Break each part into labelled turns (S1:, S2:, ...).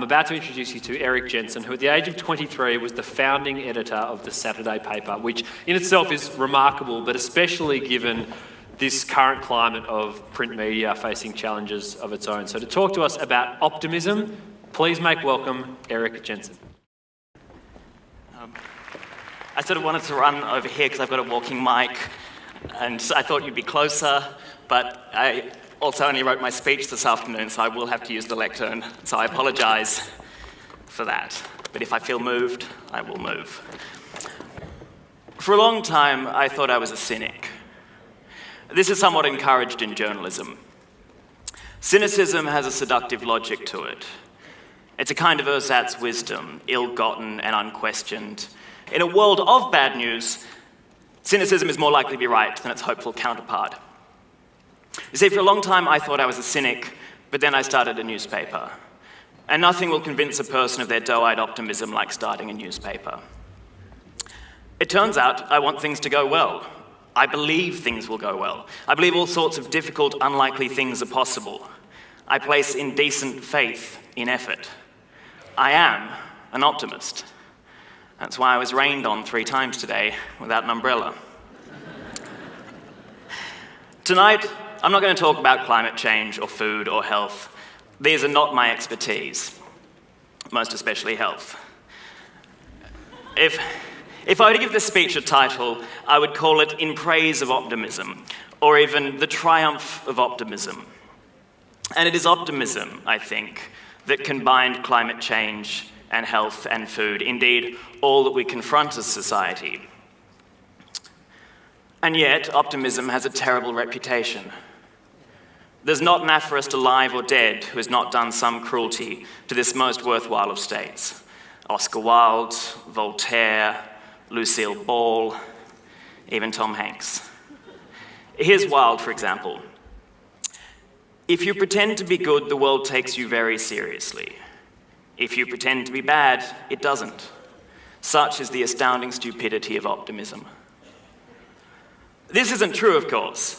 S1: I'm about to introduce you to Erik Jensen, who at the age of 23 was the founding editor of the Saturday paper, which in itself is remarkable, but especially given this current climate of print media facing challenges of its own. So to talk to us about optimism, please make welcome Erik Jensen.
S2: I sort of wanted to run over here because I've got a walking mic, and I thought you'd be closer, but I also only wrote my speech this afternoon, so I will have to use the lectern, so I apologise for that. But if I feel moved, I will move. For a long time, I thought I was a cynic. This is somewhat encouraged in journalism. Cynicism has a seductive logic to it. It's a kind of ersatz wisdom, ill-gotten and unquestioned. In a world of bad news, cynicism is more likely to be right than its hopeful counterpart. You see, for a long time I thought I was a cynic, but then I started a newspaper. And nothing will convince a person of their doe-eyed optimism like starting a newspaper. It turns out I want things to go well. I believe things will go well. I believe all sorts of difficult, unlikely things are possible. I place indecent faith in effort. I am an optimist. That's why I was rained on 3 times today without an umbrella. Tonight, I'm not going to talk about climate change or food or health. These are not my expertise, most especially health. If I were to give this speech a title, I would call it In Praise of Optimism, or even The Triumph of Optimism. And it is optimism, I think, that combined climate change and health and food, indeed, all that we confront as society. And yet, optimism has a terrible reputation. There's not an aphorist alive or dead who has not done some cruelty to this most worthwhile of states. Oscar Wilde, Voltaire, Lucille Ball, even Tom Hanks. Here's Wilde, for example. If you pretend to be good, the world takes you very seriously. If you pretend to be bad, it doesn't. Such is the astounding stupidity of optimism. This isn't true, of course.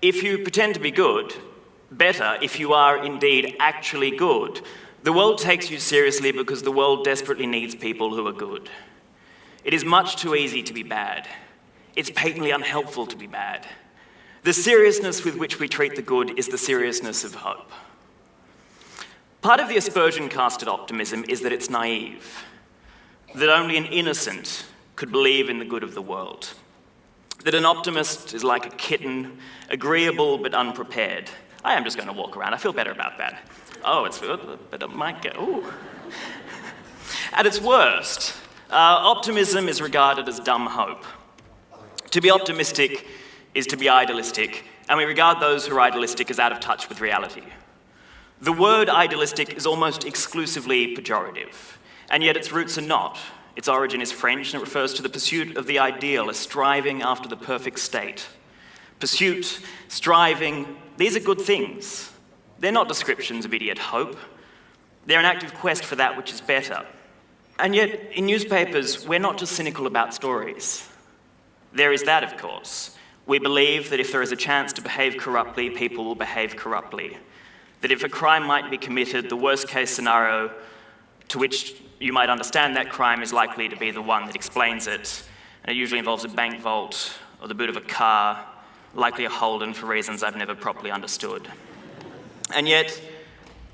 S2: If you pretend to be good, better if you are indeed actually good. The world takes you seriously because the world desperately needs people who are good. It is much too easy to be bad. It's patently unhelpful to be bad. The seriousness with which we treat the good is the seriousness of hope. Part of the aspersion cast at optimism is that it's naive, that only an innocent could believe in the good of the world, that an optimist is like a kitten, agreeable but unprepared. I am just going to walk around. I feel better about that. Oh, it's good, but it might get, ooh. At its worst, optimism is regarded as dumb hope. To be optimistic is to be idealistic, and we regard those who are idealistic as out of touch with reality. The word idealistic is almost exclusively pejorative, and yet its roots are not. Its origin is French, and it refers to the pursuit of the ideal, a striving after the perfect state. Pursuit, striving, these are good things. They're not descriptions of idiot hope. They're an active quest for that which is better. And yet, in newspapers, we're not just cynical about stories. There is that, of course. We believe that if there is a chance to behave corruptly, people will behave corruptly. That if a crime might be committed, the worst-case scenario to which you might understand that crime is likely to be the one that explains it, and it usually involves a bank vault or the boot of a car, likely a Holden for reasons I've never properly understood. And yet,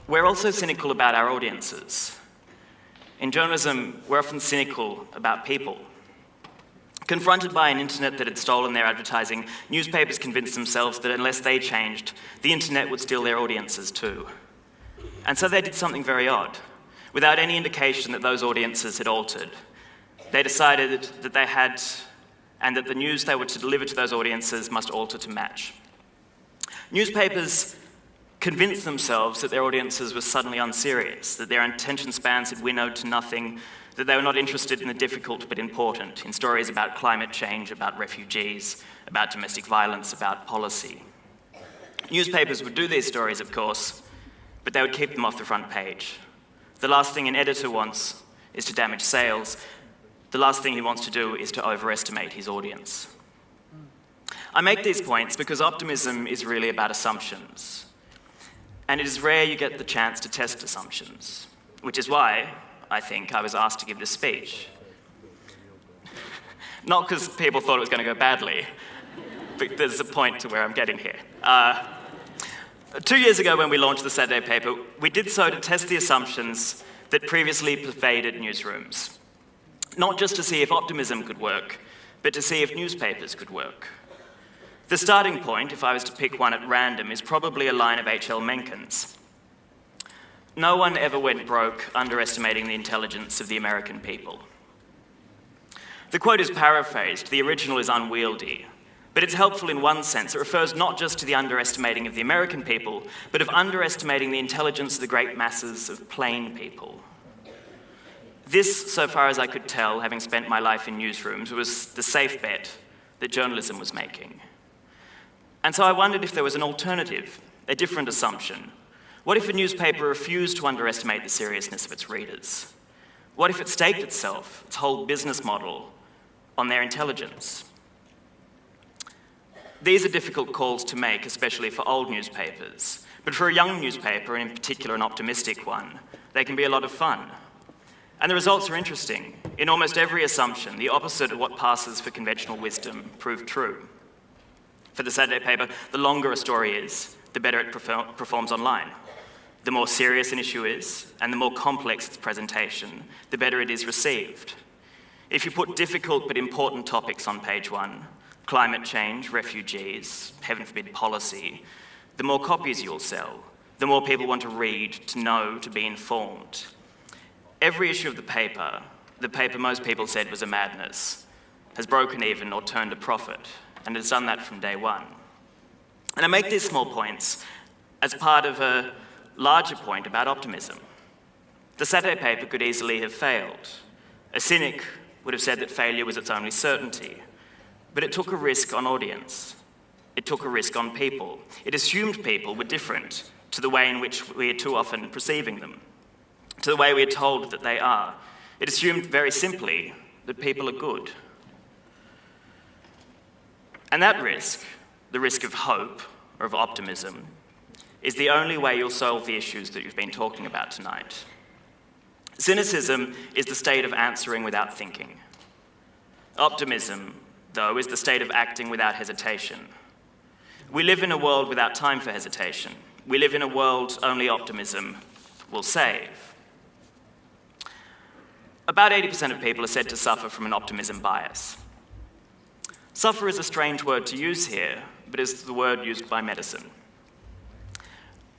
S2: we're also cynical about our audiences. In journalism, we're often cynical about people. Confronted by an internet that had stolen their advertising, newspapers convinced themselves that unless they changed, the internet would steal their audiences too. And so they did something very odd. Without any indication that those audiences had altered, they decided that they had, and that the news they were to deliver to those audiences must alter to match. Newspapers convinced themselves that their audiences were suddenly unserious, that their attention spans had winnowed to nothing, that they were not interested in the difficult but important, in stories about climate change, about refugees, about domestic violence, about policy. Newspapers would do these stories, of course, but they would keep them off the front page. The last thing an editor wants is to damage sales. The last thing he wants to do is to overestimate his audience. I make these points because optimism is really about assumptions. And it is rare you get the chance to test assumptions. which is why I think I was asked to give this speech. Not because people thought it was going to go badly, but there's a point to where I'm getting here. 2 years ago when we launched the Saturday paper, we did so to test the assumptions that previously pervaded newsrooms. Not just to see if optimism could work, but to see if newspapers could work. The starting point, if I was to pick one at random, is probably a line of H.L. Mencken's. No one ever went broke underestimating the intelligence of the American people. The quote is paraphrased, the original is unwieldy, but it's helpful in one sense. It refers not just to the underestimating of the American people, but of underestimating the intelligence of the great masses of plain people. This, so far as I could tell, having spent my life in newsrooms, was the safe bet that journalism was making. And so I wondered if there was an alternative, a different assumption. What if a newspaper refused to underestimate the seriousness of its readers? What if it staked itself, its whole business model, on their intelligence? These are difficult calls to make, especially for old newspapers. But for a young newspaper, and in particular an optimistic one, they can be a lot of fun. And the results are interesting. In almost every assumption, the opposite of what passes for conventional wisdom proved true. For the Saturday paper, the longer a story is, the better it performs online. The more serious an issue is, and the more complex its presentation, the better it is received. If you put difficult but important topics on page one, climate change, refugees, heaven forbid policy, the more copies you'll sell, the more people want to read, to know, to be informed. Every issue of the paper most people said was a madness, has broken even or turned a profit, and has done that from day one. And I make these small points as part of a larger point about optimism. The Saturday paper could easily have failed. A cynic would have said that failure was its only certainty. But it took a risk on audience. It took a risk on people. It assumed people were different to the way in which we are too often perceiving them, to the way we are told that they are. It assumed very simply that people are good. And that risk, the risk of hope or of optimism, is the only way you'll solve the issues that you've been talking about tonight. Cynicism is the state of answering without thinking. Optimism, though, is the state of acting without hesitation. We live in a world without time for hesitation. We live in a world only optimism will save. About 80% of people are said to suffer from an optimism bias. Suffer is a strange word to use here, but is the word used by medicine.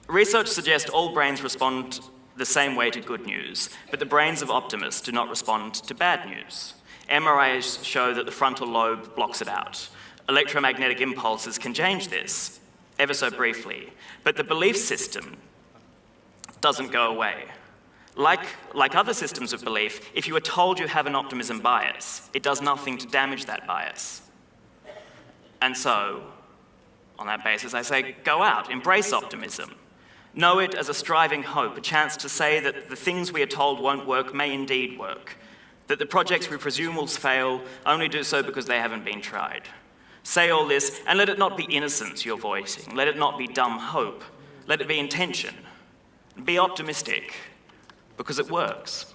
S2: Research suggests all brains respond the same way to good news, but the brains of optimists do not respond to bad news. MRIs show that the frontal lobe blocks it out. Electromagnetic impulses can change this, ever so briefly, but the belief system doesn't go away. Like other systems of belief, if you are told you have an optimism bias, it does nothing to damage that bias. And so, on that basis, I say, go out, embrace optimism. Know it as a striving hope, a chance to say that the things we are told won't work may indeed work, that the projects we presume will fail only do so because they haven't been tried. Say all this, and let it not be innocence you're voicing. Let it not be dumb hope. Let it be intention. Be optimistic, because it works.